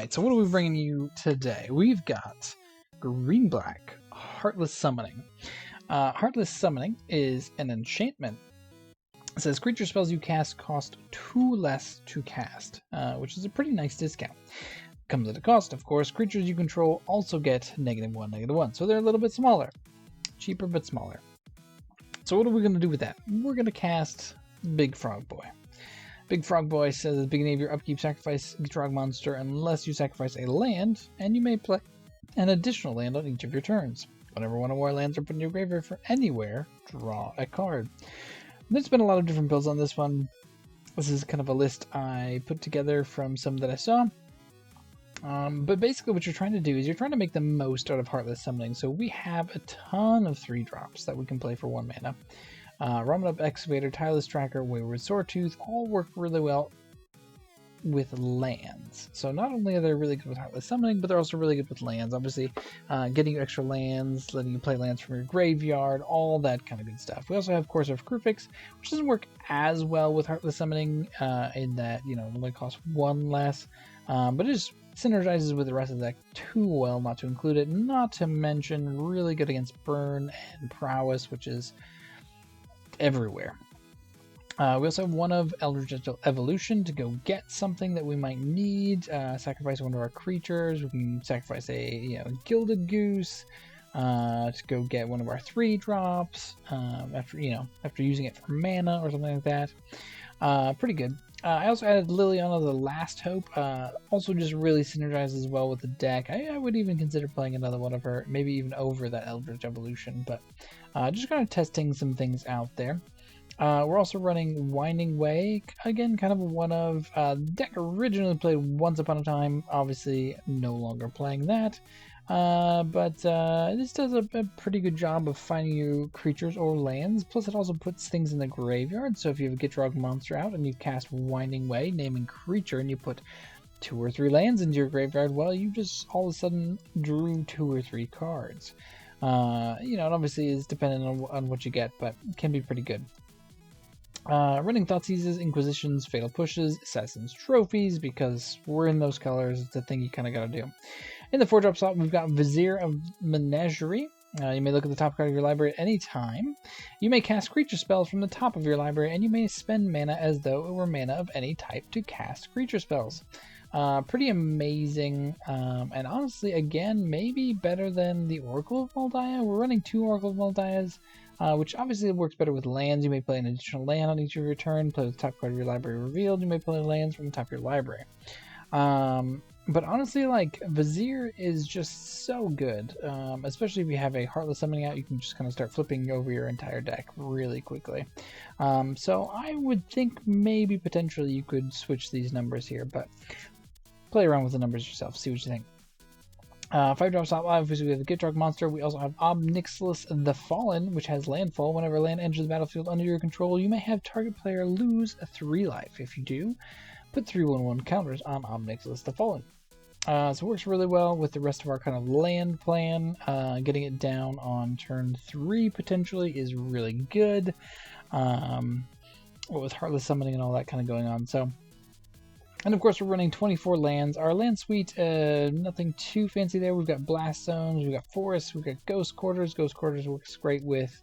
Alright, so what are we bringing you today? We've got green-black Heartless Summoning. Heartless Summoning is an enchantment. It says creature spells you cast cost 2 less to cast, which is a pretty nice discount. Comes at a cost, of course. Creatures you control also get -1, -1, so they're a little bit smaller. Cheaper, but smaller. So what are we going to do with that? We're going to cast Big Frog Boy. Big Frog Boy says at the beginning of your upkeep, sacrifice Gitrog monster unless you sacrifice a land, and you may play an additional land on each of your turns. Whenever one of our lands are put in your graveyard for anywhere, draw a card. There's been a lot of different builds on this one. This is kind of a list I put together from some that I saw. But basically what you're trying to do is you're trying to make the most out of Heartless Summoning. So we have a ton of 3-drops that we can play for 1 mana. Ramen Excavator, Tireless Tracker, Wayward Sawtooth all work really well with lands. So not only are they really good with Heartless Summoning, but they're also really good with lands. Obviously, getting you extra lands, letting you play lands from your graveyard, all that kind of good stuff. We also have Course of Krufix, which doesn't work as well with Heartless Summoning in that, you know, it only costs 1 less, but it just synergizes with the rest of the deck too well not to include it. Not to mention, really good against Burn and Prowess, which is everywhere. We also have one of Eldritch Evolution to go get something that we might need. Sacrifice one of our creatures. We can sacrifice a Gilded Goose to go get one of our 3-drops after using it for mana or something like that. Pretty good. I also added Liliana the Last Hope. Also just really synergizes well with the deck. I would even consider playing another one of her, maybe even over that Eldritch Evolution, but just kind of testing some things out there. We're also running Winding Way, again, kind of one of deck originally played once upon a time, obviously no longer playing that. But this does a pretty good job of finding you creatures or lands, plus it also puts things in the graveyard. So if you have a Gitrog monster out and you cast Winding Way, naming creature, and you put 2 or 3 lands into your graveyard, well, you just all of a sudden drew 2 or 3 cards. It obviously is dependent on what you get, but it can be pretty good. Running Thoughtseizes, Inquisitions, Fatal Pushes, Assassin's Trophies, because we're in those colors. It's a thing you kind of got to do. In the 4-drop slot, we've got Vizier of Menagerie. You may look at the top card of your library at any time. You may cast creature spells from the top of your library, and you may spend mana as though it were mana of any type to cast creature spells. Pretty amazing, and honestly, again, maybe better than the Oracle of Moldiah. We're running 2 Oracle of Moldiahs, which obviously works better with lands. You may play an additional land on each of your turn, play with the top card of your library revealed. You may play lands from the top of your library. But honestly, like, Vizier is just so good, especially if you have a Heartless Summoning out. You can just kind of start flipping over your entire deck really quickly. So I would think maybe potentially you could switch these numbers here, but play around with the numbers yourself, see what you think. 5-drop slot live, we have the Gitrog monster. We also have Obnixilis the Fallen, which has landfall. Whenever land enters the battlefield under your control, you may have target player lose 3 life. If you do, put 3/1/1 counters on Obnixilis the Fallen. So it works really well with the rest of our kind of land plan. Getting it down on turn 3 potentially is really good. With Heartless Summoning and all that kind of going on. And of course, we're running 24 lands. Our land suite, nothing too fancy there. We've got Blast Zones, we've got Forests, we've got Ghost Quarters. Ghost Quarters works great with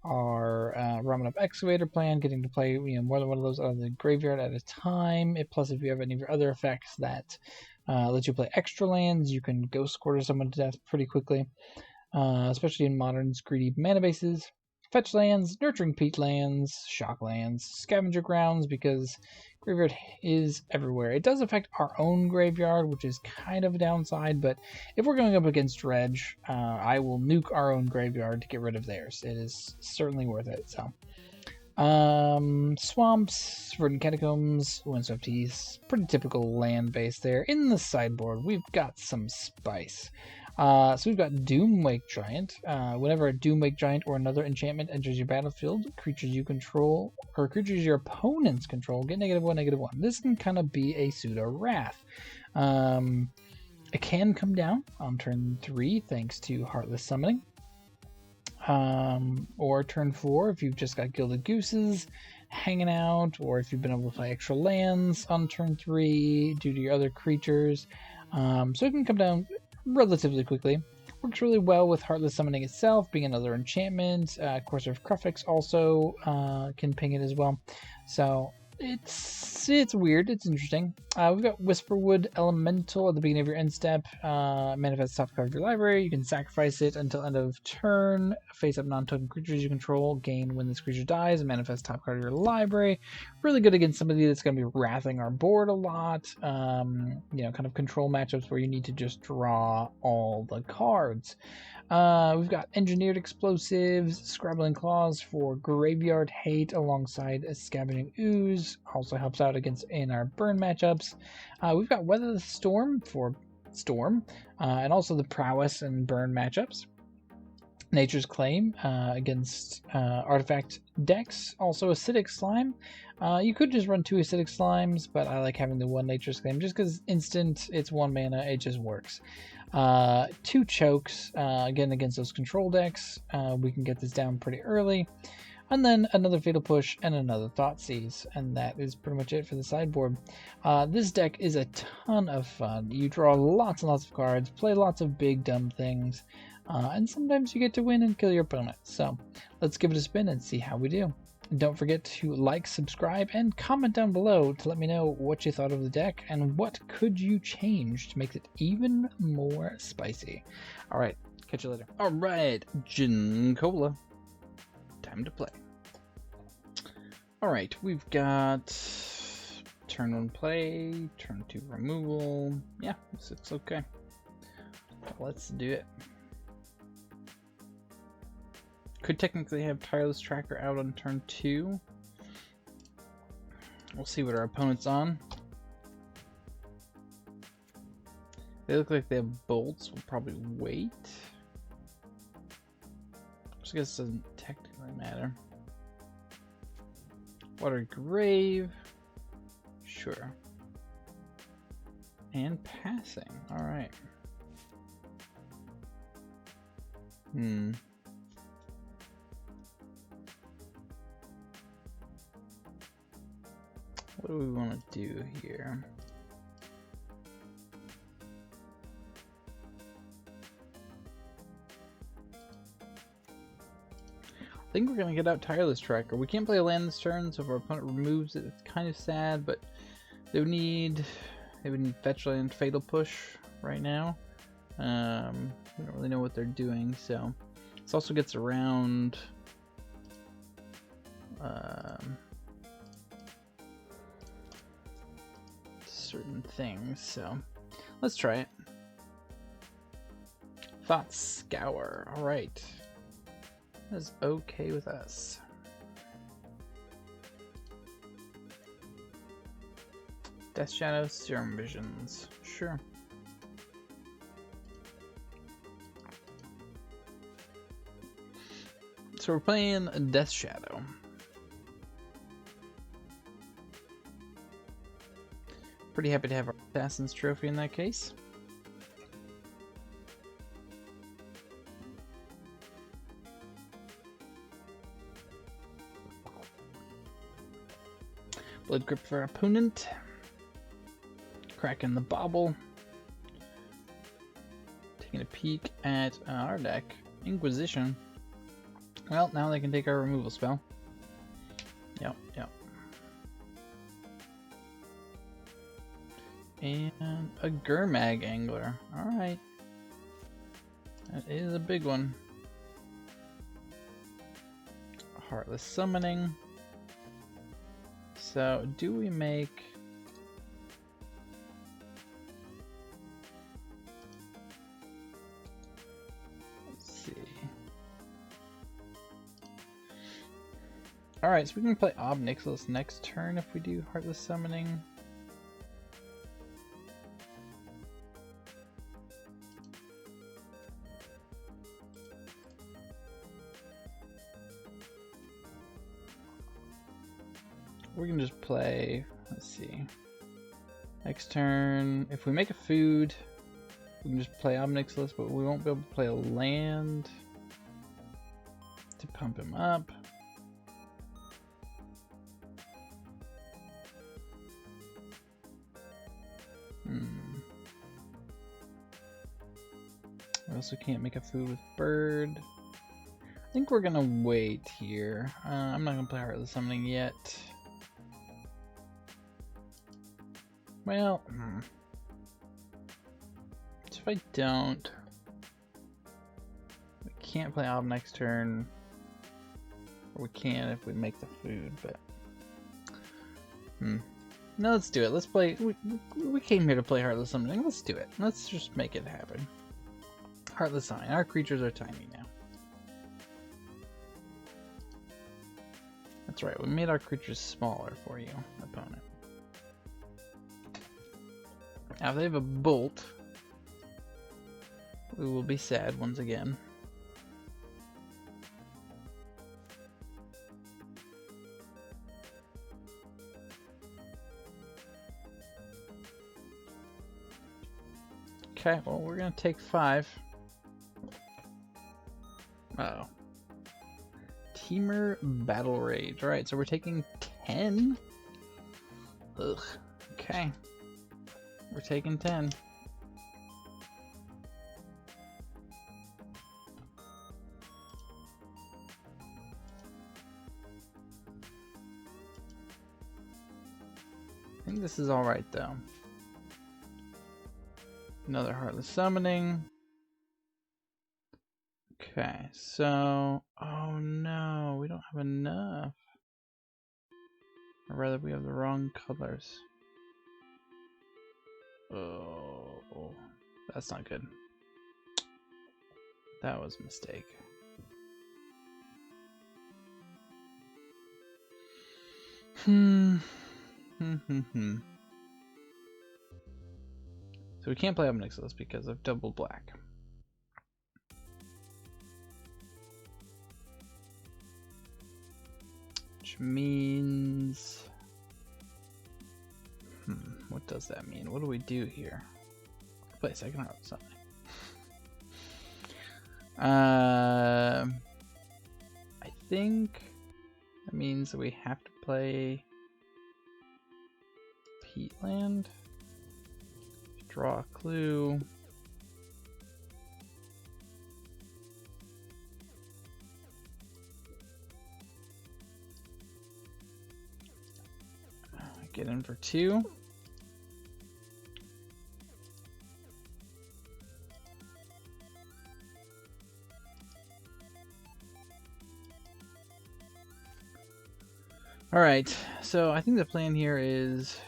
our Ramen Excavator plan, getting to play more than one of those out of the graveyard at a time. Plus, if you have any of your other effects that let you play extra lands, you can Ghost Quarter someone to death pretty quickly, especially in Modern's greedy mana bases. Fetch lands, Nurturing Peatlands, Shock lands, Scavenger Grounds, because graveyard is everywhere. It does affect our own graveyard, which is kind of a downside, but if we're going up against Dredge, I will nuke our own graveyard to get rid of theirs. It is certainly worth it. So, Swamps, Verdant Catacombs, Windswept Heaths, pretty typical land base there. In the sideboard, we've got some spice. So we've got Doomwake Giant. Whenever a Doomwake Giant or another enchantment enters your battlefield, creatures you control, or creatures your opponents control, get -1, -1. This can kind of be a pseudo-wrath. It can come down on turn 3 thanks to Heartless Summoning. Or turn 4 if you've just got Gilded Gooses hanging out, or if you've been able to play extra lands on turn 3 due to your other creatures. So it can come down relatively quickly. Works really well with Heartless Summoning itself, being another enchantment. Courser of Crufix also can ping it as well. So it's weird. It's interesting. We've got Whisperwood Elemental at the beginning of your end step. Manifest top card of your library. You can sacrifice it until end of turn. Face up non-token creatures you control. Gain when this creature dies. And manifest top card of your library. Really good against somebody that's going to be wrathing our board a lot. You know, kind of control matchups where you need to just draw all the cards. We've got Engineered Explosives, Scrabbling Claws for Graveyard Hate alongside a Scavenging Ooze. Also helps out against in our burn matchups. We've got Weather the Storm for Storm, and also the Prowess and burn matchups. Nature's Claim against artifact decks. Also Acidic Slime. You could just run 2 Acidic Slimes, but I like having the 1 Nature's Claim just because instant, it's 1 mana, it just works. 2 Chokes, again against those control decks. We can get this down pretty early. And then another Fatal Push and another Thoughtseize. And that is pretty much it for the sideboard. This deck is a ton of fun. You draw lots and lots of cards, play lots of big dumb things. And sometimes you get to win and kill your opponent. So let's give it a spin and see how we do. Don't forget to like, subscribe, and comment down below to let me know what you thought of the deck and what could you change to make it even more spicy. Alright, catch you later. Alright, Gin Cola. Time to play. Alright, we've got turn 1 play, turn 2 removal. Yeah, this looks okay. Let's do it. Could technically have Tireless Tracker out on turn 2. We'll see what our opponent's on. They look like they have bolts. We'll probably wait. I guess it doesn't technically matter. Water Grave. Sure. And passing. Alright. What do we want to do here? I think we're going to get out Tireless Tracker. We can't play a land this turn, so if our opponent removes it, it's kind of sad, but they would need Fetch Land, Fatal Push right now. We don't really know what they're doing, so this also gets around certain things, so let's try it. Thought Scour. Alright. That's okay with us. Death Shadow, Serum Visions. Sure. So we're playing Death Shadow. Pretty happy to have our Assassin's Trophy in that case. Blood Grip for our opponent. Cracking the Bauble. Taking a peek at our deck. Inquisition. Well, now they can take our removal spell. Yep. And a Gurmag Angler. Alright. That is a big one. Heartless Summoning. So, do we make... Let's see. Alright, so we can play Ob Nixilis next turn if we do Heartless Summoning. We can just play, let's see, next turn, if we make a food, we can just play Ob Nixilis, but we won't be able to play a land to pump him up. also can't make a food with bird. I think we're gonna wait here. I'm not gonna play Heartless Summoning yet. Well, so if I don't, we can't play Ob next turn. Or we can if we make the food, but no, let's do it. Let's play. We came here to play Heartless Summoning. Let's do it. Let's just make it happen. Heartless Summoning. Our creatures are tiny now. That's right. We made our creatures smaller for you, opponent. Now, if they have a bolt, we will be sad once again. Okay, well, we're gonna take 5. Uh-oh. Teamer Battle Rage. Alright, so we're taking 10. Ugh. Okay. We're taking 10. I think this is alright, though. Another Heartless Summoning. Okay, so... Oh no, we don't have enough. Or rather, we have the wrong colors. Oh, that's not good. That was a mistake. So we can't play Omnixilus because of double black. Which means... what does that mean? What do we do here? Play second round something. I think that means that we have to play Peatland. Draw a clue. Get in for 2. All right, so I think the plan here is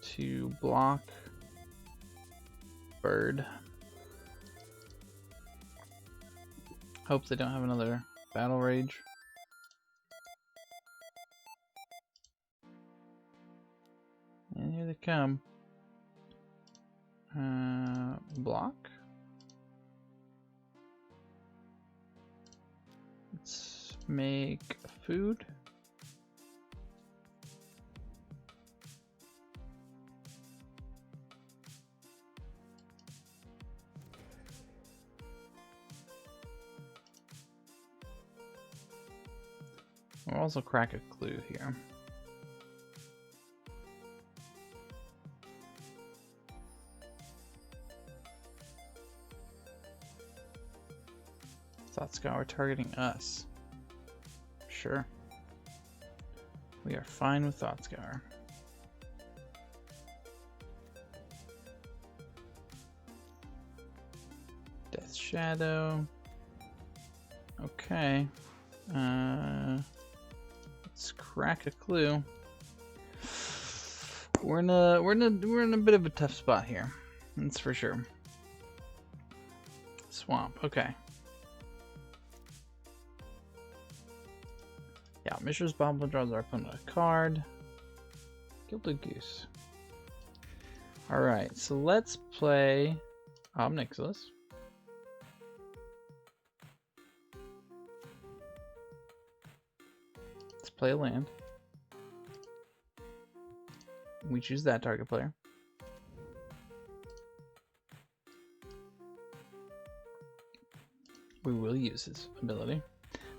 to block bird. Hope they don't have another Battle Rage. And here they come. Block. Let's make food. We'll also crack a clue here. Thought Scour targeting us. Sure. We are fine with Thought Scour. Death Shadow. Okay. Let's crack a clue. We're in a bit of a tough spot here. That's for sure. Swamp. Okay. Yeah, Mishra's Bobble draws our opponent a card. Gilded Goose. Alright, so let's play Omnixilus. Let's play a land. We choose that target player. We will use his ability.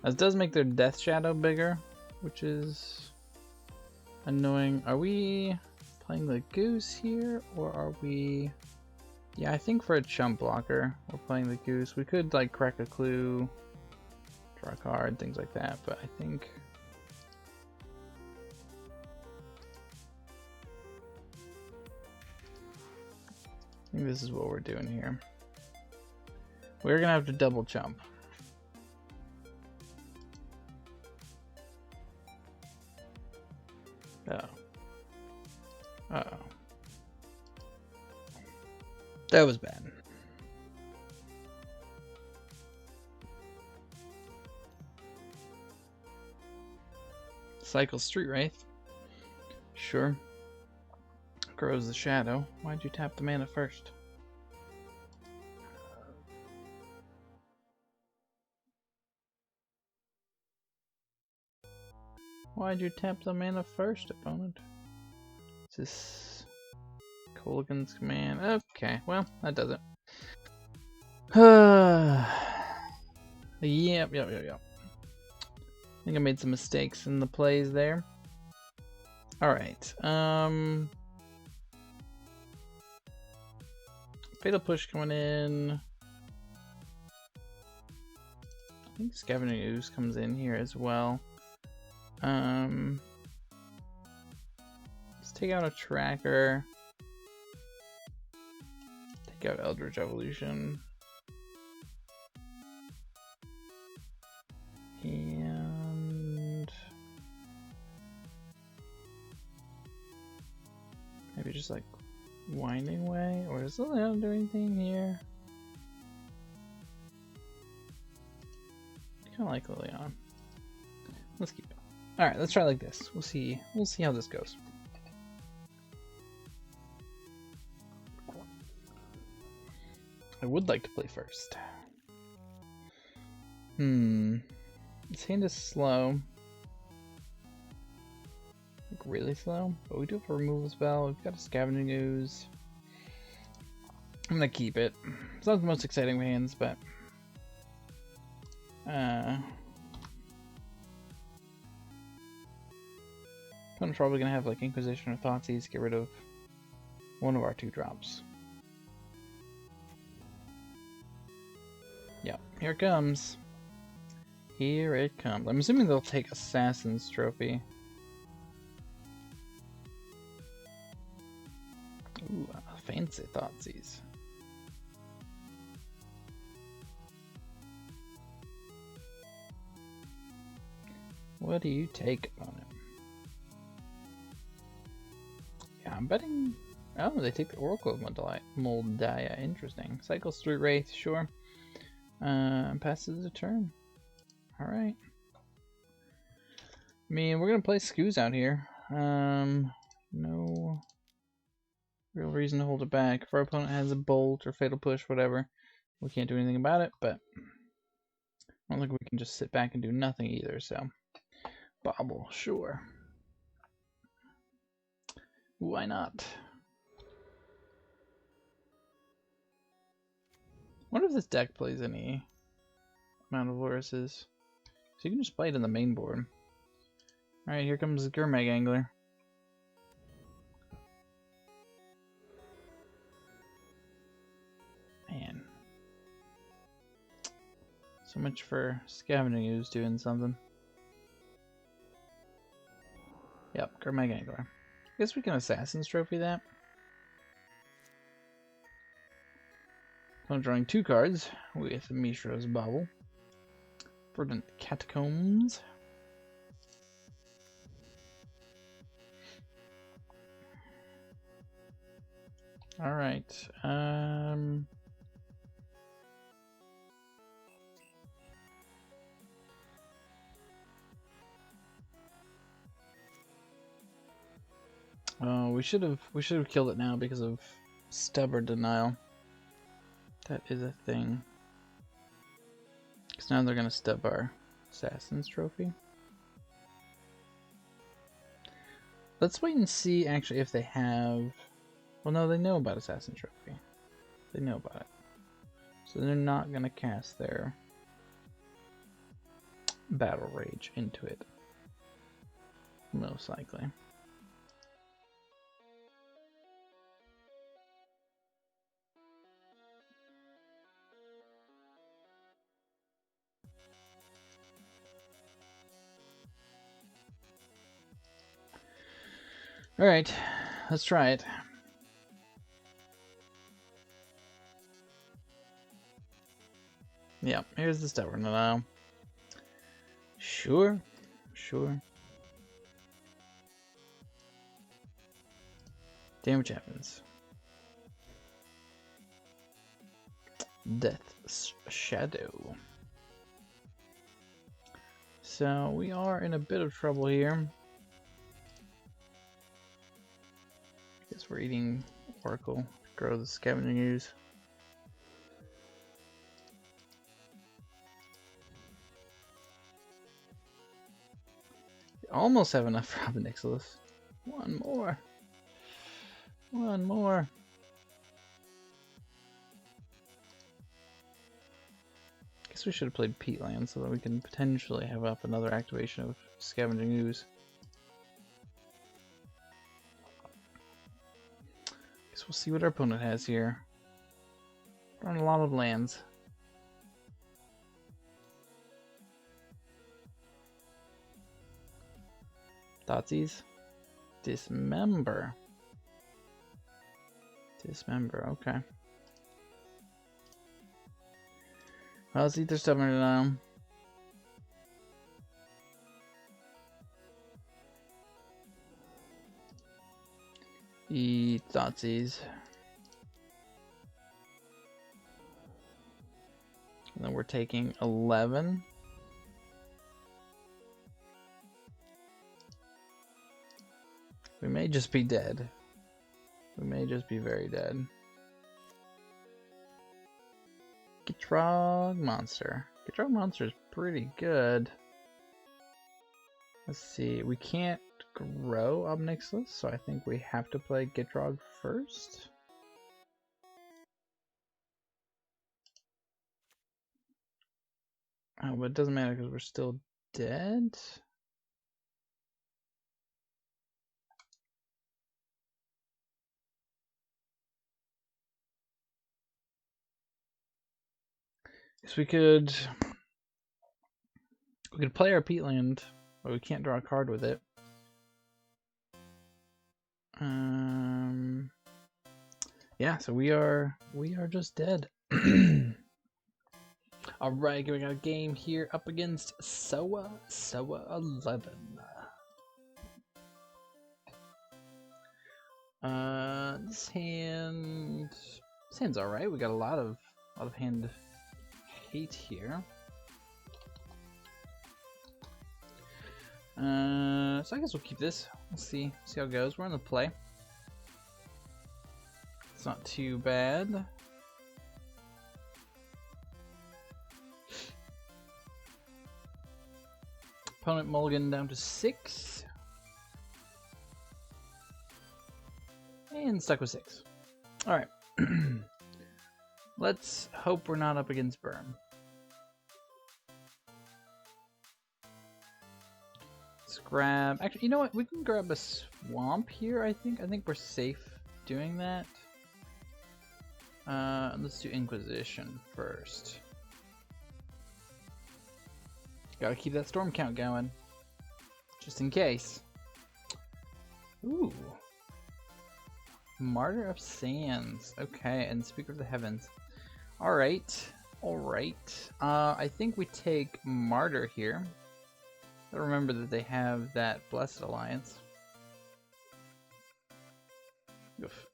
This does make their Death Shadow bigger, which is annoying. Are we playing the Goose here, or are we Yeah, I think for a chump blocker, we're playing the goose. We could like crack a clue, draw a card, things like that, but I think this is what we're doing here. We're gonna have to double chump. Uh-oh. That was bad. Cycle Street Wraith. Sure. Grows the Shadow. Why'd you tap the mana first? Why'd you tap the mana first, opponent? Is this Kolaghan's command? Okay, well, that does it. Yep. I think I made some mistakes in the plays there. Alright, Fatal Push coming in. I think Scavenging Ooze comes in here as well. Let's take out a tracker. Take out Eldritch Evolution. And maybe just like Winding Way, or does Liliana do anything here? Kinda like Liliana. Let's keep it. Alright, let's try like this. We'll see how this goes. I would like to play first. This hand is slow. Like really slow. But we do have a removal spell. We've got a Scavenging Ooze. I'm gonna keep it. It's not the most exciting of hands, but opponent's probably gonna have like Inquisition or Thoughtseize to get rid of one of our 2-drops. Yep, here it comes. Here it comes. I'm assuming they'll take Assassin's Trophy. Ooh, fancy Thoughtseize. What do you take, opponent? Yeah, I'm betting. Oh, they take the Oracle of Moldiah. Interesting. Cycle Street Wraith, sure. Passes the turn. Alright. I mean, we're gonna play Skoos out here. No real reason to hold it back. If our opponent has a Bolt or Fatal Push, whatever, we can't do anything about it, but I don't think we can just sit back and do nothing either, so. Bobble, sure. Why not? I wonder if this deck plays any amount of Loruses. So you can just play it in the main board. Alright, here comes Gurmag Angler. Man. So much for Scavenging Ooze doing something. Yep, Gurmag Angler. I guess we can Assassin's Trophy that. I'm drawing 2 cards with Mishra's Bauble. Verdant Catacombs. Alright, oh, we should have killed it now because of stubborn denial. That is a thing. Because now they're gonna stub our Assassin's Trophy. Let's wait and see actually if they have. Well, no, they know about Assassin's Trophy. They know about it, so they're not gonna cast their Battle Rage into it. Most likely. Alright, let's try it. Yeah, here's the stuff we're gonna know. Sure. Damage happens. Death's Shadow. So we are in a bit of trouble here. Guess we're eating Oracle. Grow the scavenging ooze. We almost have enough for Nicholas. One more. One more. Guess we should have played Peatland so that we can potentially have up another activation of Scavenging Ooze. Guess we'll see what our opponent has here. On a lot of lands. Thoughtseize. Dismember. Dismember, okay. Well, let's eat their stuff now. Eat Thoughtseize. And then we're taking 11. We may just be dead. We may just be very dead. Gitrog monster. Gitrog monster is pretty good. Let's see. We can't grow Obnixilis, so I think we have to play Gitrog first. Oh, but it doesn't matter because we're still dead. Guess we could play our Peatland, but we can't draw a card with it. Yeah, so we are just dead. All right, we got a game here up against Soa 11. This hand's all right. We got a lot of hand hate here. So I guess we'll keep this. We'll see how it goes. We're in the play. It's not too bad. Opponent mulligan down to 6. And stuck with 6. Alright. Let's hope we're not up against Burn. Let's grab... Actually, you know what? We can grab a Swamp here, I think. I think we're safe doing that. Let's do Inquisition first. Gotta keep that storm count going. Just in case. Ooh. Martyr of Sands. Okay, and Speaker of the Heavens. Alright. Alright. I think we take Martyr here. Gotta remember that they have that Blessed Alliance. Oof.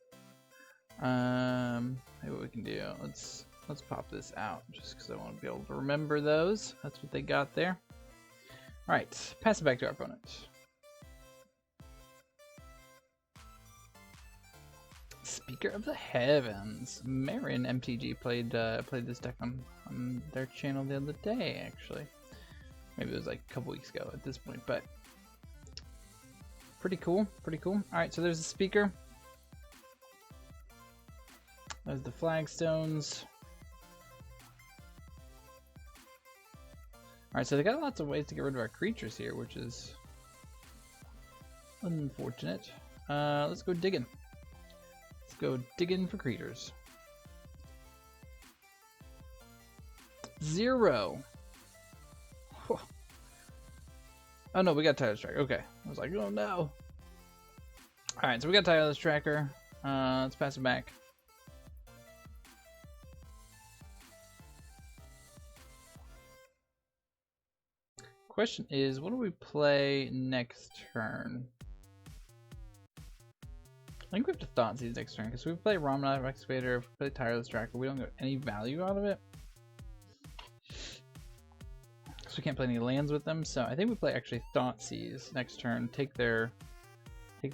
Maybe what we can do. Let's pop this out just because I want to be able to remember those. That's what they got there. Alright, pass it back to our opponent. Speaker of the Heavens. Marin MTG played this deck on their channel the other day, actually. Maybe it was like a couple weeks ago at this point, but pretty cool, pretty cool. Alright, so there's the speaker. There's the flagstones. Alright, so they got lots of ways to get rid of our creatures here, which is unfortunate. Let's go digging. Let's go digging for creatures. 0. Oh no, we got Tidal Strike. Okay. I was like, oh no. Alright, so we got Tireless Tracker. Let's pass it back. Question is, what do we play next turn? I think we have to Thought Seize next turn, because we play Ramnot Excavator, if we play Tireless Tracker, we don't get any value out of it. So we can't play any lands with them, so I think we play actually Thought Seize next turn, take their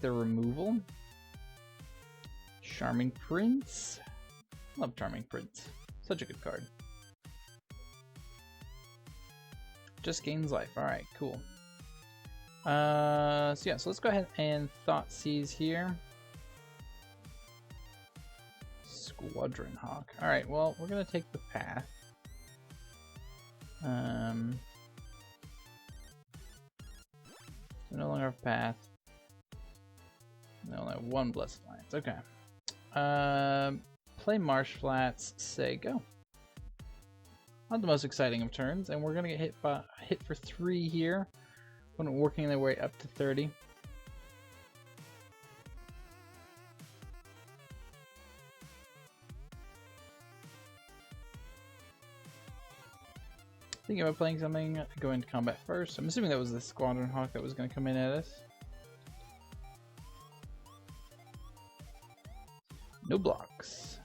removal. Charming Prince. Love Charming Prince. Such a good card. Just gains life. Alright, cool. So yeah, so let's go ahead and Thought Seize here. Squadron Hawk. Alright, well, we're gonna take the path. We no longer have path. We only have one Blessed Alliance. Okay. Play Marsh Flats, say go. Not the most exciting of turns, and we're gonna get hit for 3 here. When working their way up to 30. Thinking about playing something, go into combat first. I'm assuming that was the Squadron Hawk that was going to come in at us. No blocks.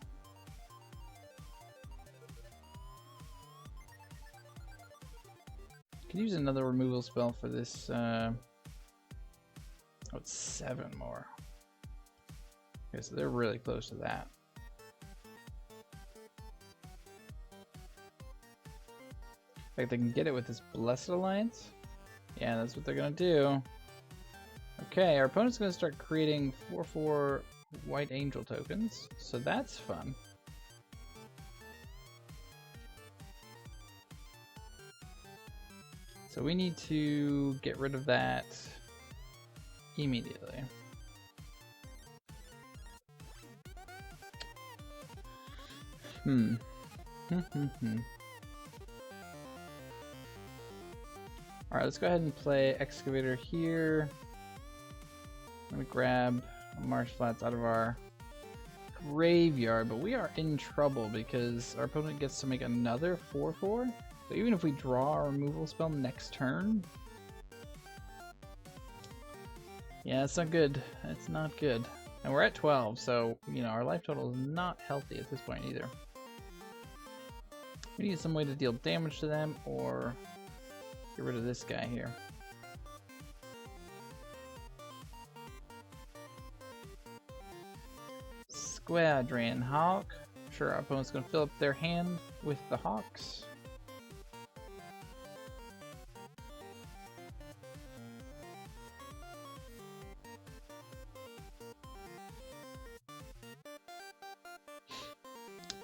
Could use another removal spell for this. Oh, it's 7 more. Okay, so they're really close to that. In fact, they can get it with this Blessed Alliance. Yeah, that's what they're gonna do. Okay, our opponent's gonna start creating 4/4 White Angel tokens, so that's fun. So we need to get rid of that immediately. Alright, let's go ahead and play Excavator here. I'm gonna grab Marsh Flats out of our graveyard, but we are in trouble because our opponent gets to make another 4/4. So even if we draw our removal spell next turn, yeah, it's not good. It's not good. And we're at 12, so you know our life total is not healthy at this point either. We need some way to deal damage to them or get rid of this guy here. Squadron Hawk. Sure, our opponent's gonna fill up their hand with the Hawks.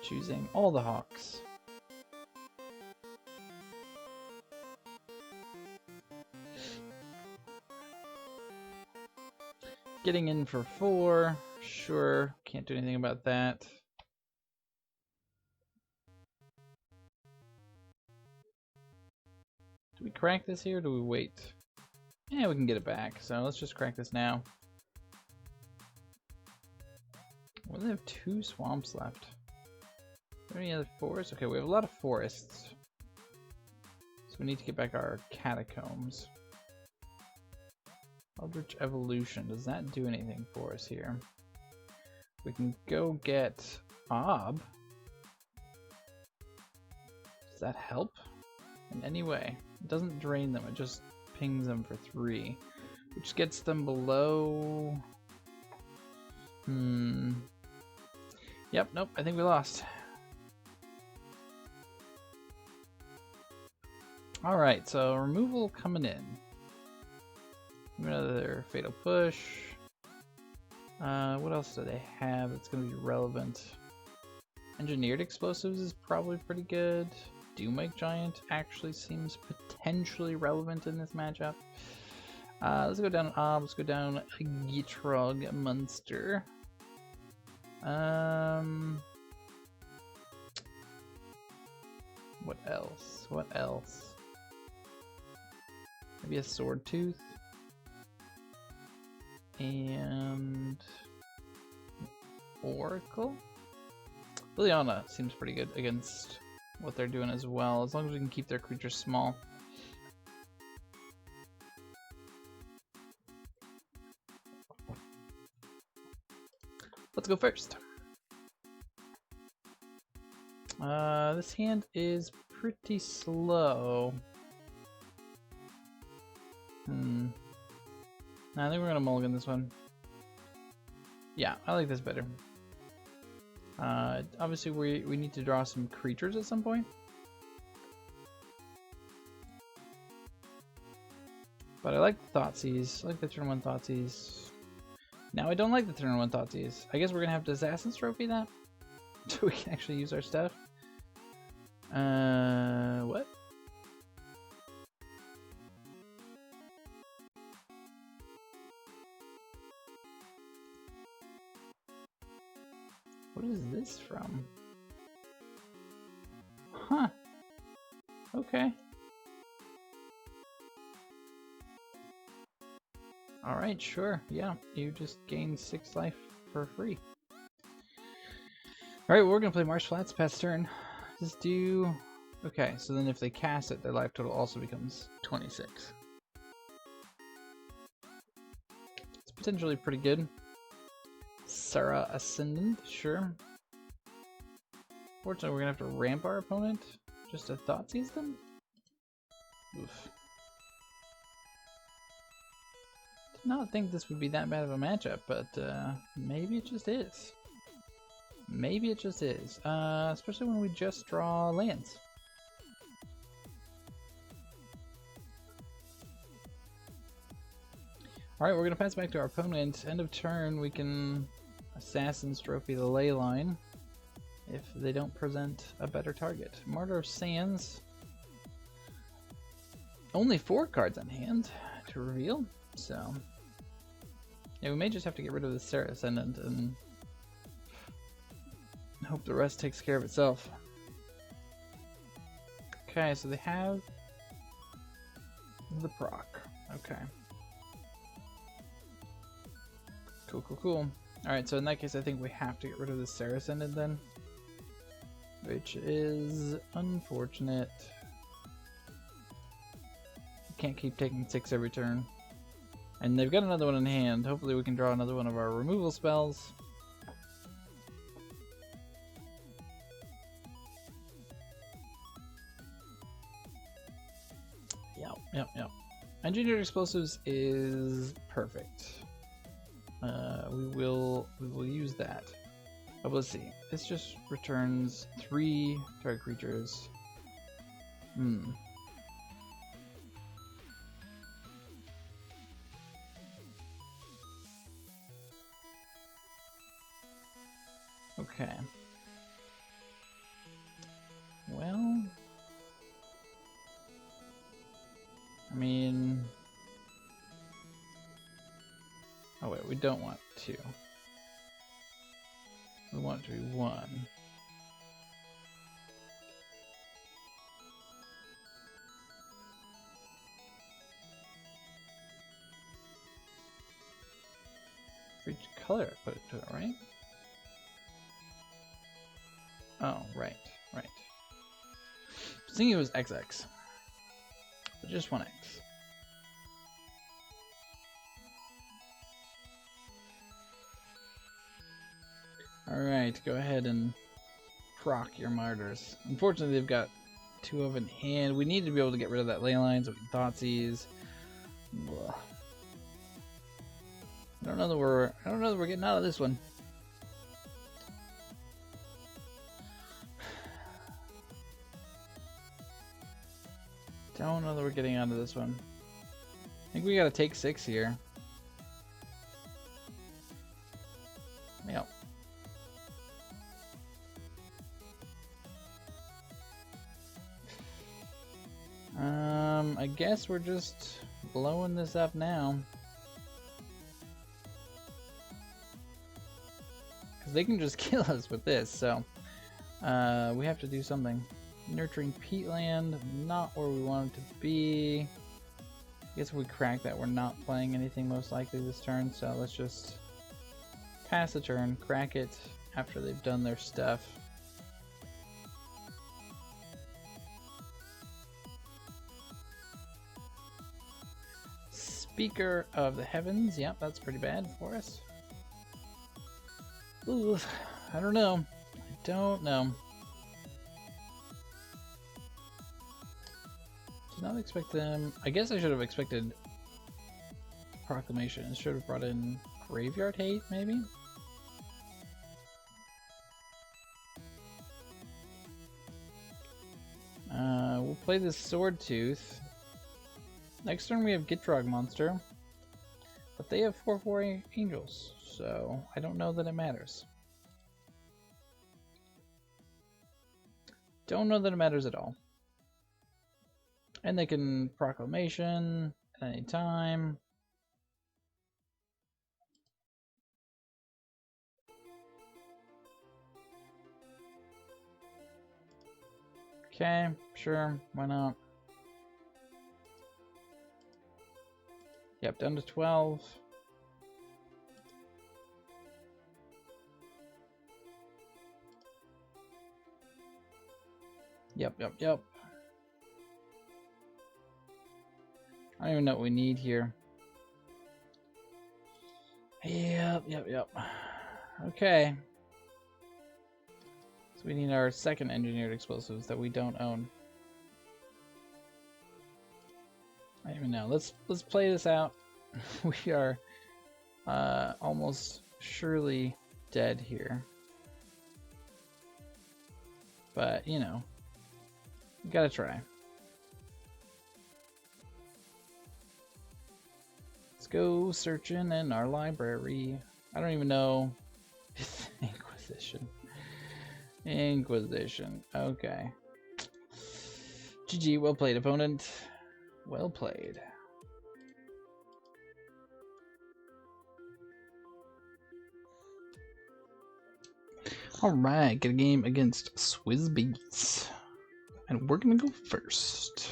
Choosing all the Hawks. Getting in for 4, sure, can't do anything about that. Do we crack this here or do we wait? Yeah, we can get it back, so let's just crack this now. We only have 2 swamps left. Are there any other forests? Okay, we have a lot of forests. So we need to get back our catacombs. Eldritch Evolution, does that do anything for us here? We can go get Ob. Does that help in any way? It doesn't drain them, it just pings them for 3. Which gets them below... Yep, nope, I think we lost. Alright, so removal coming in. Another Fatal Push. What else do they have that's going to be relevant? Engineered Explosives is probably pretty good. Doomwake Giant actually seems potentially relevant in this matchup. Let's go down Ob, let's go down Gitrog Monster. What else? What else? Maybe a Sword Tooth? and Oracle. Liliana seems pretty good against what they're doing as well, as long as we can keep their creatures small. Let's go first. This hand is pretty slow. I think we're gonna mulligan this one. Yeah, I like this better. Obviously we need to draw some creatures at some point. But I like the Thoughtseize. I like the turn 1 Thoughtseize. Now I don't like the turn 1 Thoughtseize. I guess we're gonna have to Assassin's Trophy that? So we can actually use our stuff. What? What is this from? Huh. Okay. Alright, sure. Yeah, you just gain 6 life for free. Alright, well, we're gonna play Marsh Flats past turn. Just do... Okay, so then if they cast it, their life total also becomes 26. It's potentially pretty good. Sarah Ascendant, sure. Fortunately, we're gonna have to ramp our opponent just to Thoughtseize them. Oof. Did not think this would be that bad of a matchup, but maybe it just is. Maybe it just is. Especially when we just draw lands. Alright, we're gonna pass back to our opponent. End of turn, we can Assassin's Trophy the ley line if they don't present a better target. Martyr of Sands. Only 4 cards on hand to reveal, so yeah, we may just have to get rid of the Sarah Ascendant and hope the rest takes care of itself. Okay, so they have the proc. Okay. Cool. Alright, so in that case I think we have to get rid of the Sarah Ascendant then, which is unfortunate. Can't keep taking 6 every turn. And they've got another one in hand. Hopefully we can draw another one of our removal spells. Yep. Engineered Explosives is perfect. We will use that. But let's see. This just returns 3 target creatures. Okay. Well, I mean, oh wait, we don't want 2. We want it to be 1. For each color I put it to it, right? Oh, right. I was thinking it was XX. But just 1X. Alright, go ahead and proc your martyrs. Unfortunately, they've got 2 of in hand. We need to be able to get rid of that ley line so we can Thoughtseize. Blah. I don't know that we're getting out of this one. Don't know that we're getting out of this one. I think we gotta take 6 here. Yep. I guess we're just blowing this up now. Because they can just kill us with this, so we have to do something. Nurturing Peatland, not where we want it to be. I guess if we crack that, we're not playing anything most likely this turn, so let's just pass the turn, crack it after they've done their stuff. Speaker of the Heavens, yep, that's pretty bad for us. Ooh, I don't know. I don't know. Did not expect them. I guess I should have expected Proclamation. Should have brought in Graveyard Hate, maybe? We'll play this Sword Tooth. Next turn we have Gitrog Monster. But they have 4/4 Angels, so I don't know that it matters. Don't know that it matters at all. And they can Proclamation at any time. Okay, sure, why not? Yep, down to 12. Yep. I don't even know what we need here. Yep. Okay. So we need our second engineered explosives that we don't own. I don't even know. Let's play this out. We are almost surely dead here. But, you know, you gotta try. Let's go searching in our library. I don't even know. Inquisition. Okay. GG, well played, opponent. Well played. Alright, get a game against Swizbeats. And we're gonna go first.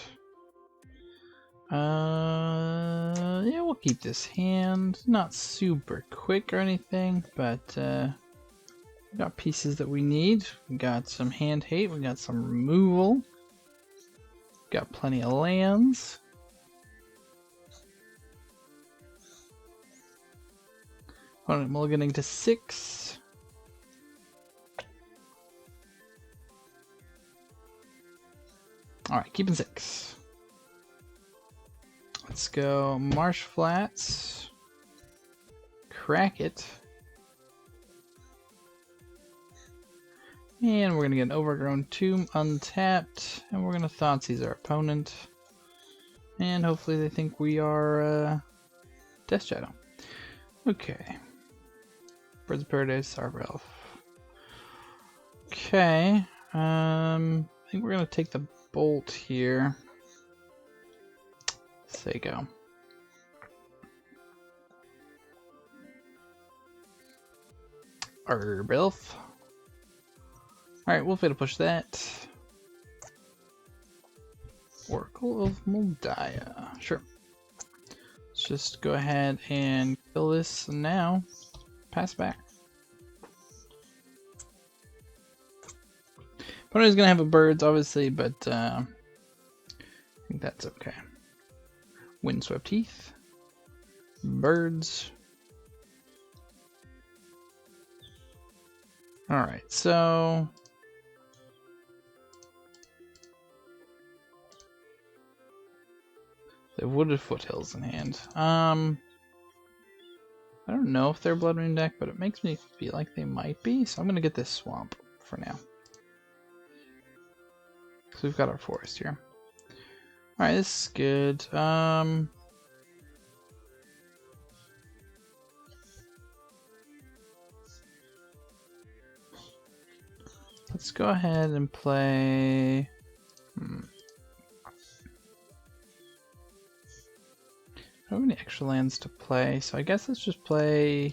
Yeah, we'll keep this hand. Not super quick or anything, but we got pieces that we need. We got some hand hate, we got some removal. Got plenty of lands. Opponent mulliganing to 6. Alright, keeping 6. Let's go Marsh Flats. Crack it. And we're going to get an Overgrown Tomb untapped. And we're going to Thoughtseize our opponent. And hopefully they think we are Death Shadow. Okay. Birds of Paradise, Arbor Elf. Okay. I think we're going to take the Bolt here. Say go. Arbor Elf. Alright, we'll fit to push that. Oracle of Moldiah. Sure. Let's just go ahead and kill this now. Pass back. Opponent is going to have a birds, obviously, but I think that's okay. Windswept Heath. Birds. Alright, so they have Wooded Foothills in hand. I don't know if they're Blood Moon deck, but it makes me feel like they might be, so I'm gonna get this swamp for now. So we've got our forest here. Alright, this is good. Let's go ahead and play. I don't have any extra lands to play, so I guess let's just play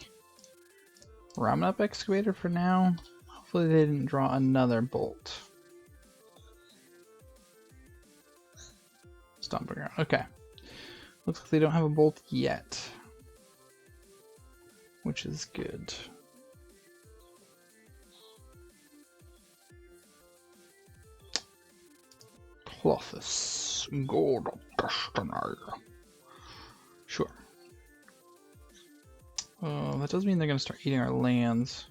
Ramen Up Excavator for now. Hopefully they didn't draw another bolt. Stomping Ground. Okay. Looks like they don't have a bolt yet, which is good. Clothis, Gold of Destiny. Sure. Oh, that does mean they're going to start eating our lands.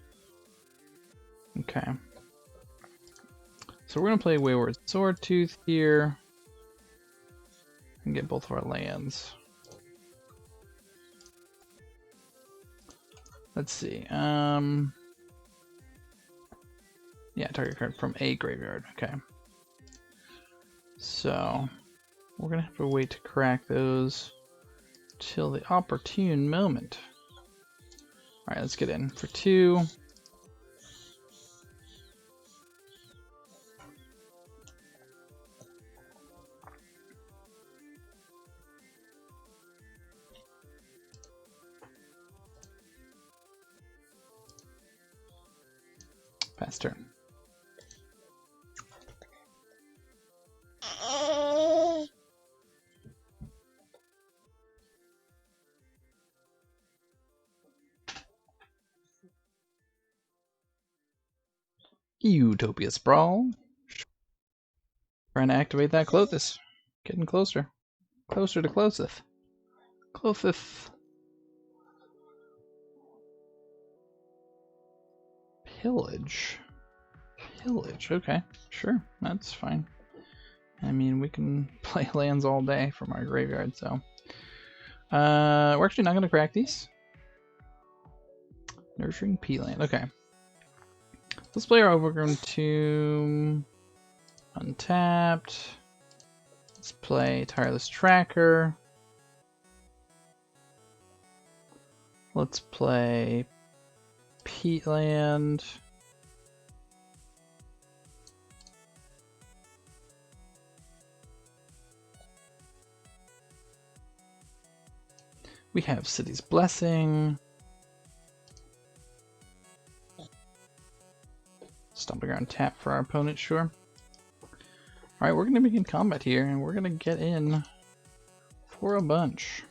Okay. So we're going to play Wayward Swordtooth here and get both of our lands. Let's see. Yeah, target card from a graveyard. Okay. So we're going to have to wait to crack those till the opportune moment. Alright, let's get in for 2. Pass turn. Utopia Sprawl. Trying to activate that Clothis. Getting closer. Closer to Clothith. Clothith. Pillage. Pillage, okay. Sure, that's fine. I mean, we can play lands all day from our graveyard, so. We're actually not going to crack these. Nurturing Pealand, okay. Let's play our Overgrown Tomb. Untapped. Let's play Tireless Tracker. Let's play Peatland. We have City's Blessing. Stomping Ground tap for our opponent, sure. Alright, we're going to begin combat here, and we're going to get in for a bunch.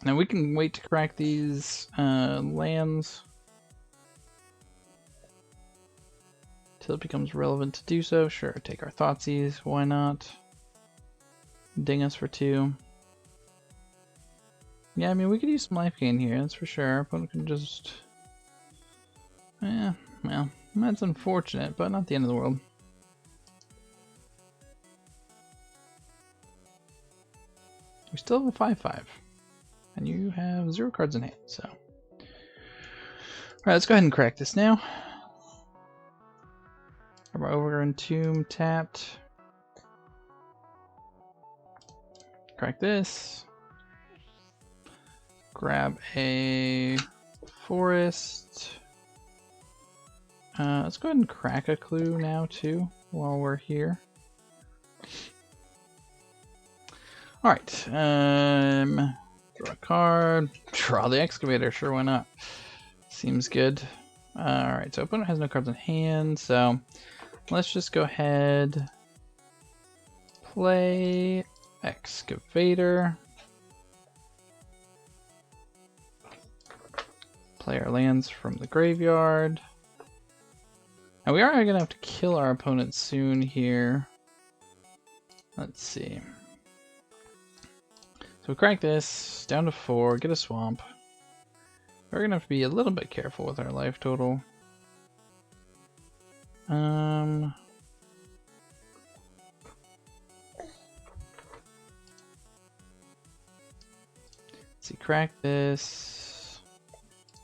Now we can wait to crack these lands till it becomes relevant to do so. Sure, take our Thoughtseize, why not? Ding us for 2. Yeah, I mean, we could use some life gain here, that's for sure. Our opponent can just... Yeah, well, that's unfortunate, but not the end of the world. We still have a 5/5. And you have 0 cards in hand, so... Alright, let's go ahead and crack this now. Have our Overgrown Tomb tapped. Crack this. Grab a forest. Let's go ahead and crack a clue now too, while we're here. Alright, draw a card, draw the Excavator, sure, why not? Seems good. Alright, so opponent has no cards in hand, so let's just go ahead, play Excavator. Play our lands from the graveyard. Now we are going to have to kill our opponent soon here. Let's see. So we crack this, down to 4, get a swamp. We're going to have to be a little bit careful with our life total. Let's see, crack this.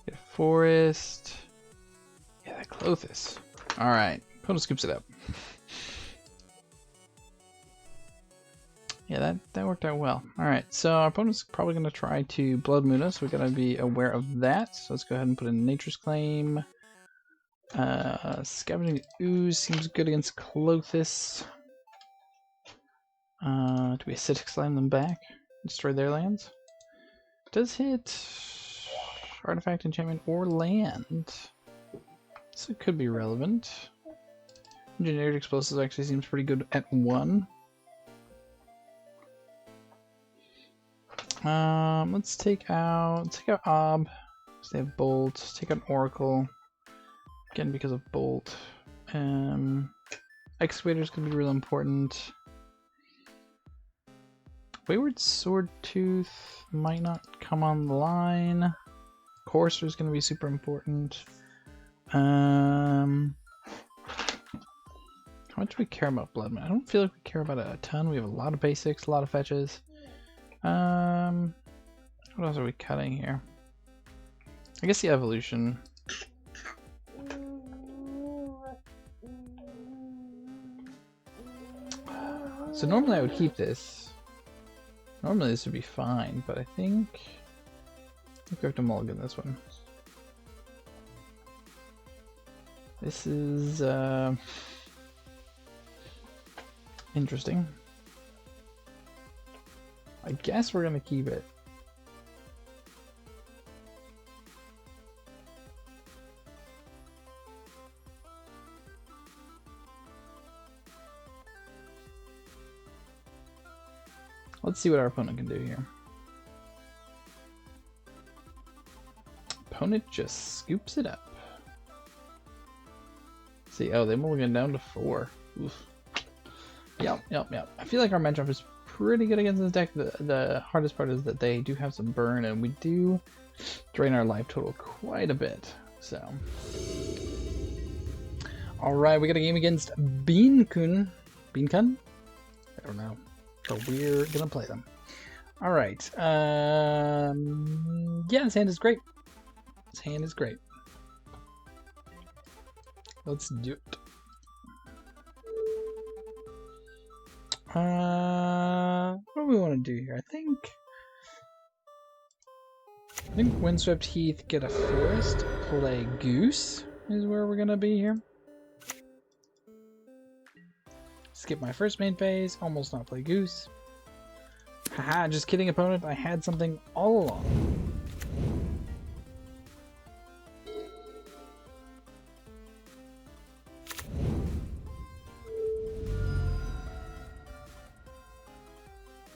Get a forest. Yeah, that Clothis. Alright, opponent scoops it up. Yeah, that worked out well. Alright, so our opponent's probably going to try to Blood Moon us, so we got to be aware of that. So let's go ahead and put in Nature's Claim. Scavenging Ooze seems good against Clothis. Do we Acidic Slime them back? Destroy their lands? Does hit Artifact, Enchantment, or land. So it could be relevant. Engineered explosives actually seems pretty good at 1. Let's take out Ob, because they have Bolt. Take out Oracle, again because of Bolt. Excavator's gonna be real important. Wayward Swordtooth might not come on the line. Courser's gonna be super important. How much do we care about Bloodman? I don't feel like we care about it a ton. We have a lot of basics, a lot of fetches. What else are we cutting here? I guess the evolution. So normally I would keep this. Normally this would be fine, but I think we have to mulligan this one. This is interesting. I guess we're gonna keep it. Let's see what our opponent can do here. Opponent just scoops it up. See, oh, they mulligan down to 4. Oof. Yep. I feel like our matchup is pretty good against this deck. The hardest part is that they do have some burn, and we do drain our life total quite a bit. So, all right, we got a game against Beankun. Beankun? I don't know. So we're gonna play them. All right. Yeah, this hand is great. This hand is great. Let's do it. What do we want to do here? I think Windswept Heath, get a forest, play Goose is where we're gonna be here. Skip my first main phase, almost not play Goose. Haha, just kidding, opponent. I had something all along.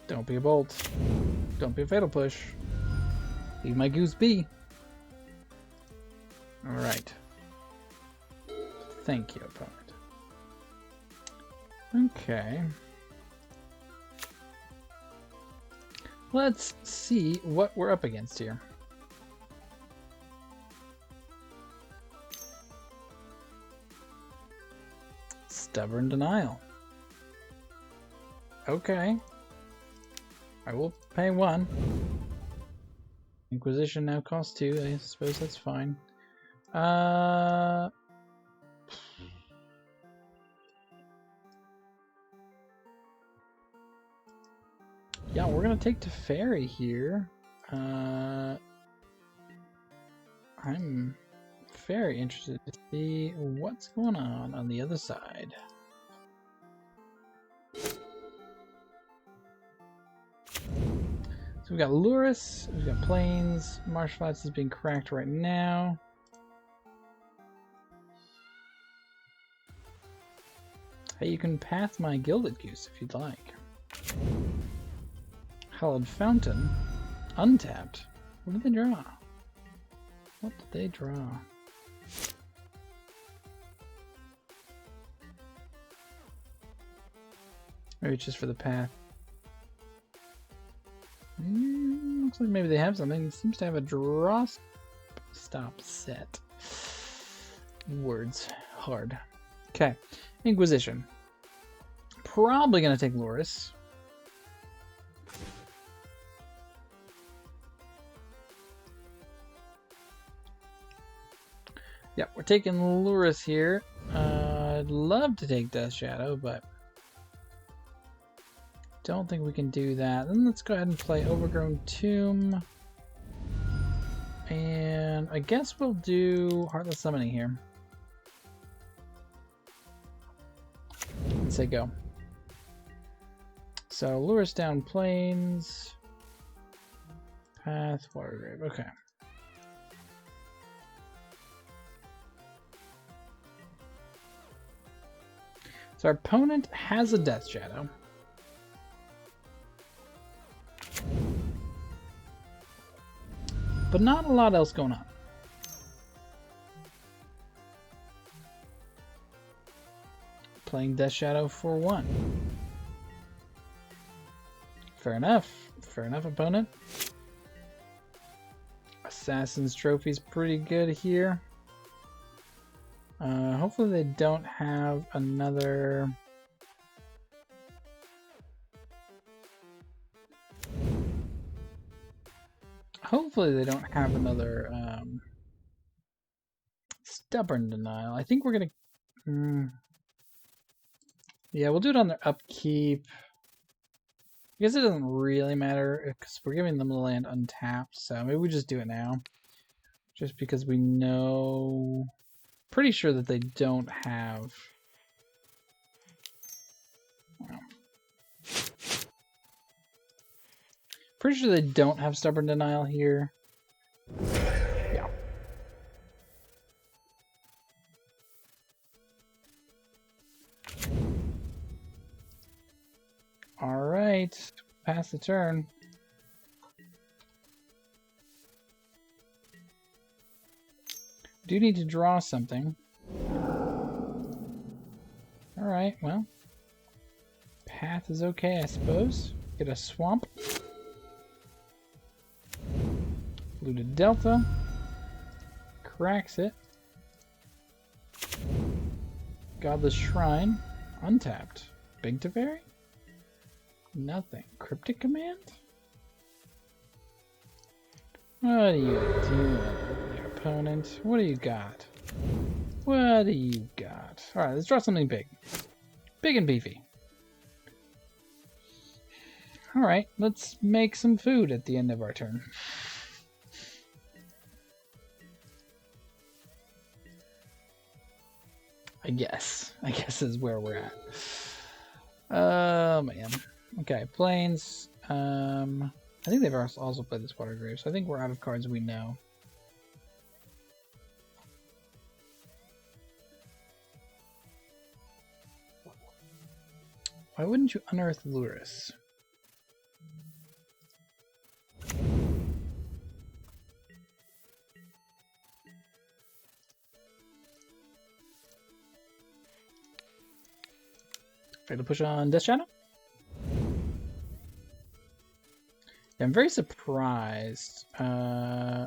Don't be a Bolt. Don't be a Fatal Push. Leave my Goose be. Alright. Thank you, opponent. Okay. Let's see what we're up against here. Stubborn Denial. Okay. I will pay 1. Inquisition now costs 2. I suppose that's fine. Yeah, we're gonna take Teferi here. I'm very interested to see what's going on the other side. So we've got Luris, we've got Plains, Marsh Flats is being cracked right now. Hey, you can path my Gilded Goose if you'd like. Hallowed Fountain, untapped. What did they draw? What did they draw? Maybe it's just for the path. Looks like maybe they have something. It seems to have a draw stop set. Words hard. Okay, Inquisition. Probably gonna take Loris. Yeah, we're taking Luris here. I'd love to take Death Shadow, but don't think we can do that. Then let's go ahead and play Overgrown Tomb. And I guess we'll do Heartless Summoning here. Let's say go. So Luris down Plains. Path, Watergrave. Okay. So our opponent has a Death Shadow. But not a lot else going on. Playing Death Shadow for 1. Fair enough. Fair enough, opponent. Assassin's Trophy's pretty good here. Hopefully they don't have another... Hopefully they don't have another Stubborn Denial. I think we're gonna... Yeah, we'll do it on their upkeep. I guess it doesn't really matter because we're giving them the land untapped, so maybe we just do it now. Just because we know... Pretty sure that they don't have... Well, pretty sure they don't have Stubborn Denial here. Yeah. Alright, pass the turn. Do need to draw something. Alright, well. Path is okay, I suppose. Get a swamp. Looted Delta. Cracks it. Godless Shrine. Untapped. Big Teferi? Nothing. Cryptic Command? What are you doing, your opponent? What do you got? What do you got? Alright, let's draw something big. Big and beefy. Alright, let's make some food at the end of our turn. I guess is where we're at. Oh man. Okay, Plains. I think they've also played this Water Grave, so I think we're out of cards we know. Why wouldn't you unearth Luris? Try to push on Death Shadow? Yeah, I'm very surprised. I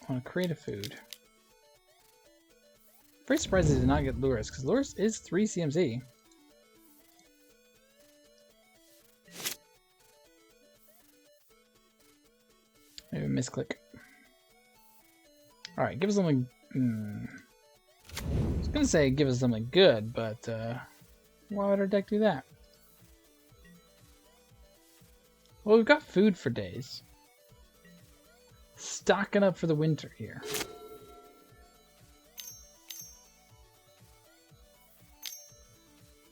want to create a food. Very surprised they did not get Luris, because Luris is 3 CMC. Maybe misclick. Alright, give us something... I was going to say give us something good, but why would our deck do that? Well, we've got food for days. Stocking up for the winter here.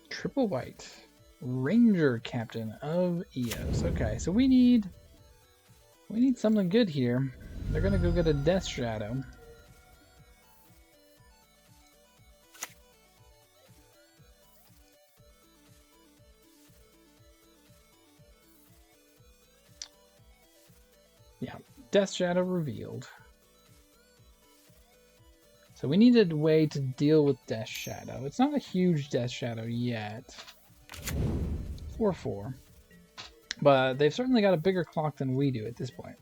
Triple white. Ranger Captain of Eos. Okay, so we need something good here. They're gonna go get a Death Shadow. Yeah, Death Shadow revealed. So we needed a way to deal with Death Shadow. It's not a huge Death Shadow yet. 4/4. But they've certainly got a bigger clock than we do at this point.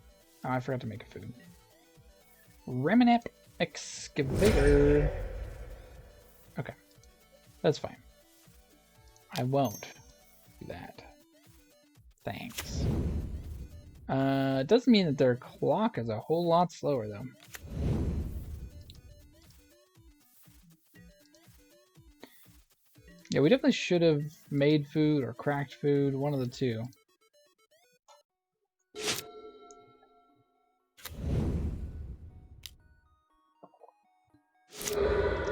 Oh, I forgot to make a food. Reminap Excavator. Okay. That's fine. I won't do that. Thanks. It doesn't mean that their clock is a whole lot slower, though. Yeah, we definitely should have made food or cracked food, one of the two.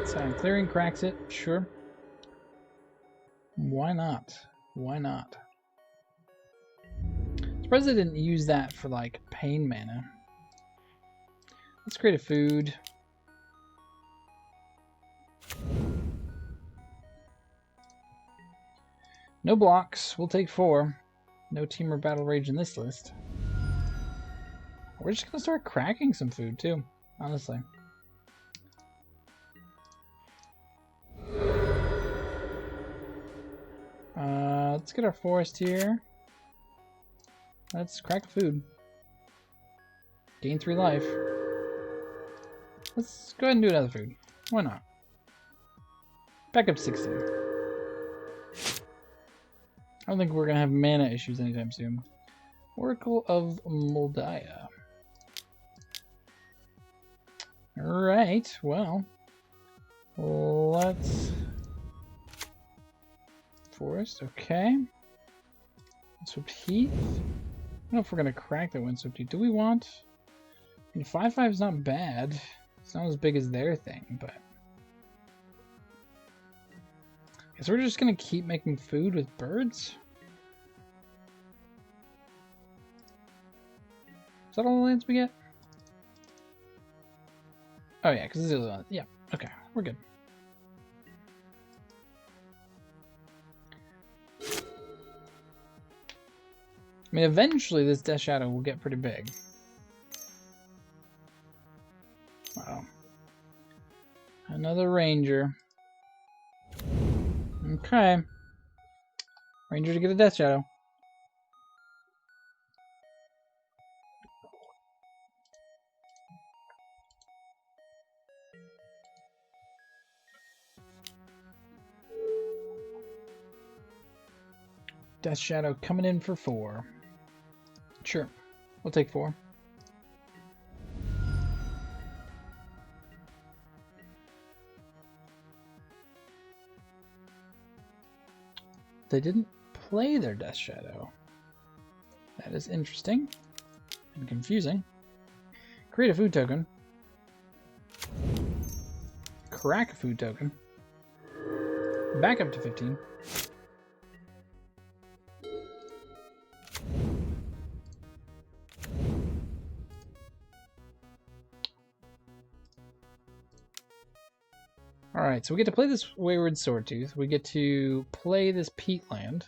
Silent Clearing cracks it, sure. Why not? Why not? Surprised they didn't use that for, like, pain mana. Let's create a food. No blocks. We'll take 4. No team or battle rage in this list. We're just gonna start cracking some food too, honestly. Let's get our forest here. Let's crack food. Gain 3 life. Let's go ahead and do another food. Why not? Back up to 16. I don't think we're gonna have mana issues anytime soon. Oracle of Moldiah. Alright, well. Let's... Forest, okay. Windswept Heath. I don't know if we're gonna crack the Windswept Heath. Do we want... I mean, 5/5 is not bad. It's not as big as their thing, but... Guess we're just gonna keep making food with birds? Is that all the lands we get? Oh yeah, because this is the other one. Yeah, okay, we're good. I mean, eventually this Death Shadow will get pretty big. Wow. Another Ranger. Okay. Ranger to get a Death Shadow. Death Shadow coming in for 4. Sure, we'll take 4. They didn't play their Death Shadow. That is interesting and confusing. Create a food token. Crack a food token. Back up to 15. Alright, so we get to play this Wayward Swordtooth. We get to play this Peatland.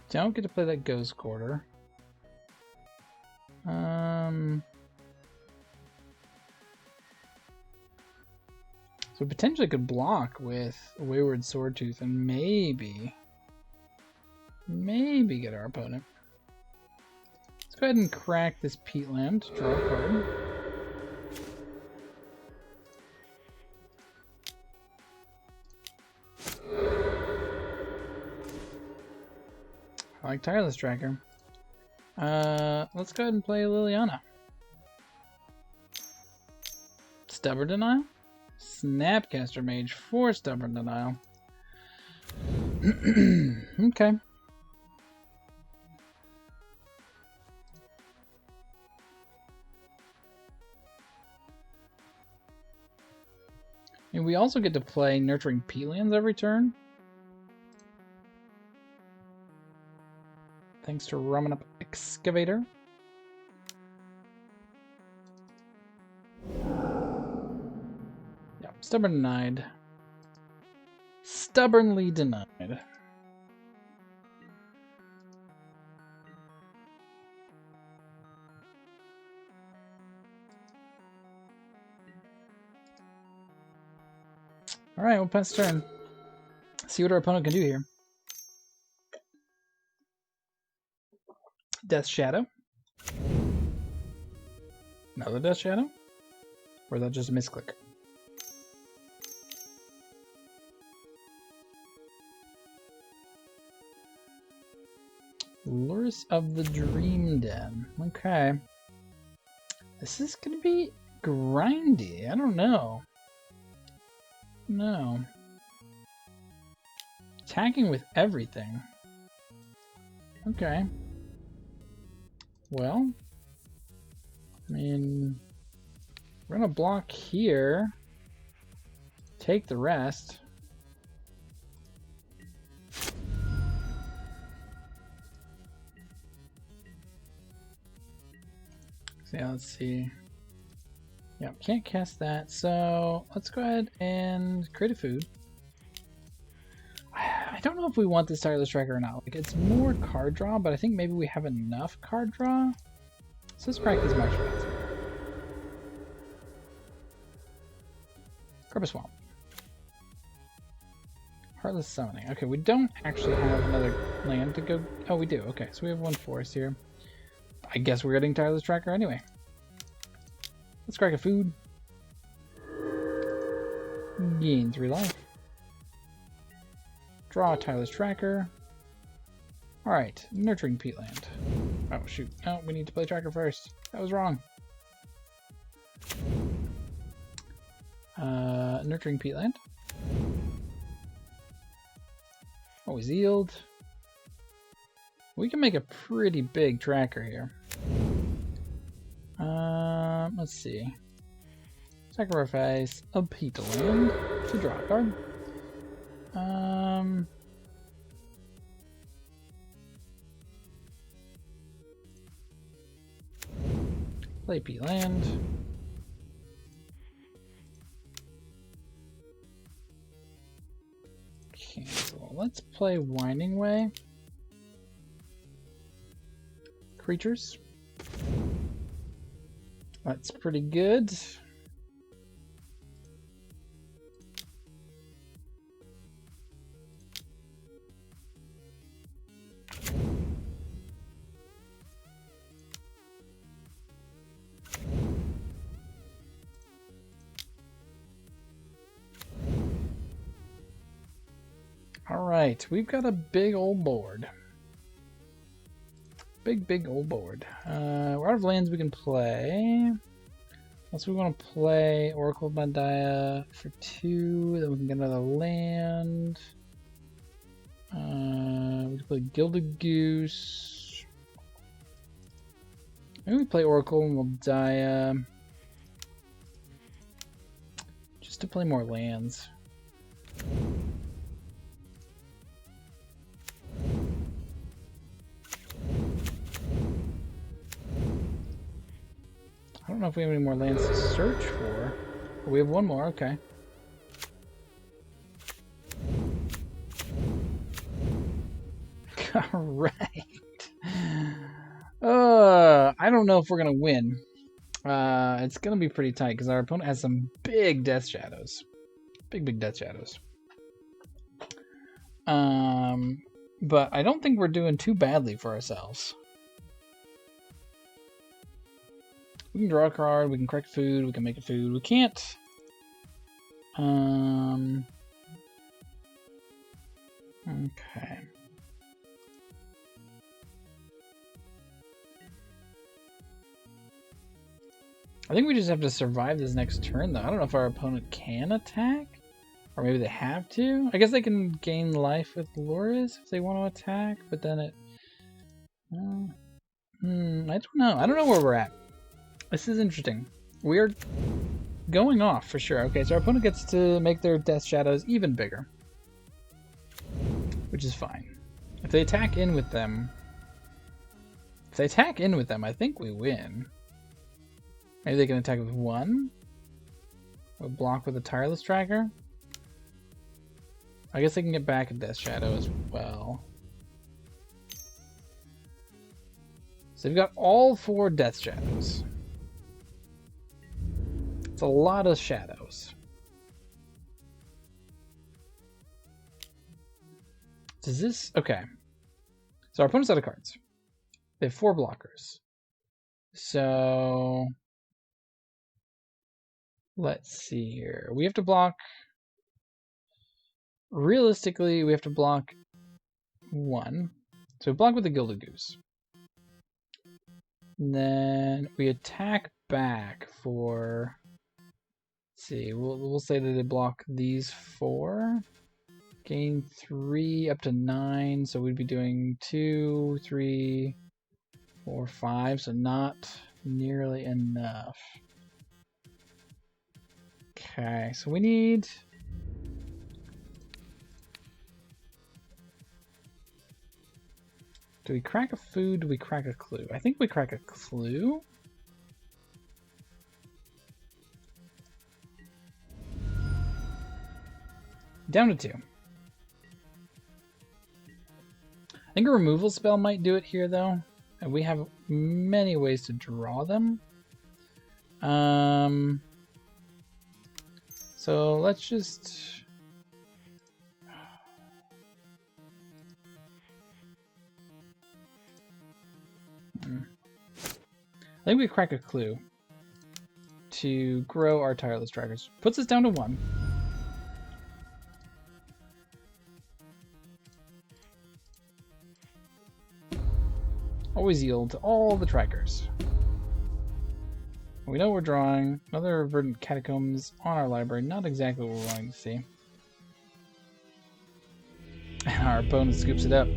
Don't get to play that Ghost Quarter. So we potentially could block with Wayward Swordtooth and maybe get our opponent. Let's go ahead and crack this Peatland. Draw a card. I like Tireless Tracker. Let's go ahead and play Liliana. Stubborn Denial? Snapcaster Mage for Stubborn Denial. Okay. And we also get to play Nurturing Peatlands every turn. Thanks to Rumming Up Excavator. Yeah, Stubborn Denied. Stubbornly denied. Alright, we'll pass turn. See what our opponent can do here. Death Shadow. Another Death Shadow? Or is that just a misclick? Lurus of the Dream Den. Okay. This is gonna be grindy. I don't know. No. Attacking with everything. Okay. Well, I mean, we're gonna block here. Take the rest. So yeah, let's see. Yeah, can't cast that. So let's go ahead and create a food. I don't know if we want this Tireless Tracker or not. Like, it's more card draw, but I think maybe we have enough card draw. So let's crack these Marsh Pads. Grab a Swamp. Heartless Summoning. Okay, we don't actually have another land to go. Oh, we do. Okay, so we have one forest here. I guess we're getting Tireless Tracker anyway. Let's crack a food. Gain 3 life. Draw a Tireless Tracker. Alright, Nurturing Peatland. Oh, shoot. Oh, we need to play Tracker first. That was wrong. Nurturing Peatland. Always yield. We can make a pretty big tracker here. Let's see. Sacrifice a Peatland to draw a card. Play Peatland. Cancel. Let's play Winding Way. Creatures. That's pretty good. Alright, we've got a big old board. Big old board. We're out of lands we can play. Unless we want to play Oracle of Mandaya for 2, then we can get another land. We can play Gilded Goose. Maybe we play Oracle and Mandaya just to play more lands. I don't know if we have any more lands to search for. But we have one more, okay. Alright. I don't know if we're gonna win. It's gonna be pretty tight because our opponent has some big Death Shadows. Big Death Shadows. But I don't think we're doing too badly for ourselves. We can draw a card, we can correct food, we can make a food. We can't. Okay. I think we just have to survive this next turn, though. I don't know if our opponent can attack. Or maybe they have to. I guess they can gain life with Loris if they want to attack, but then it... I don't know. I don't know where we're at. This is interesting. We're going off for sure. Okay, so our opponent gets to make their Death Shadows even bigger. Which is fine. If they attack in with them... I think we win. Maybe they can attack with 1? Or block with a Tireless Tracker? I guess they can get back a Death Shadow as well. So they've got all 4 Death Shadows. It's a lot of shadows. Does this... Okay. So our opponent's out of cards. They have 4 blockers. So... Let's see here. We have to block... Realistically, we have to block 1. So we block with the Gilded Goose. And then we attack back for... Let's see, we'll say that they block these 4. Gain 3 up to 9, so we'd be doing 2, 3, 4, 5, so not nearly enough. Okay, so we need... Do we crack a food? Do we crack a clue? I think we crack a clue. Down to 2. I think a removal spell might do it here, though. And we have many ways to draw them. So let's just... I think we crack a clue to grow our tireless trackers. Puts us down to 1. Always yield to all the trackers. We know we're drawing another verdant catacombs on our library. Not exactly what we're wanting to see. And our opponent scoops it up.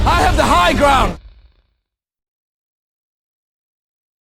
I have the high ground!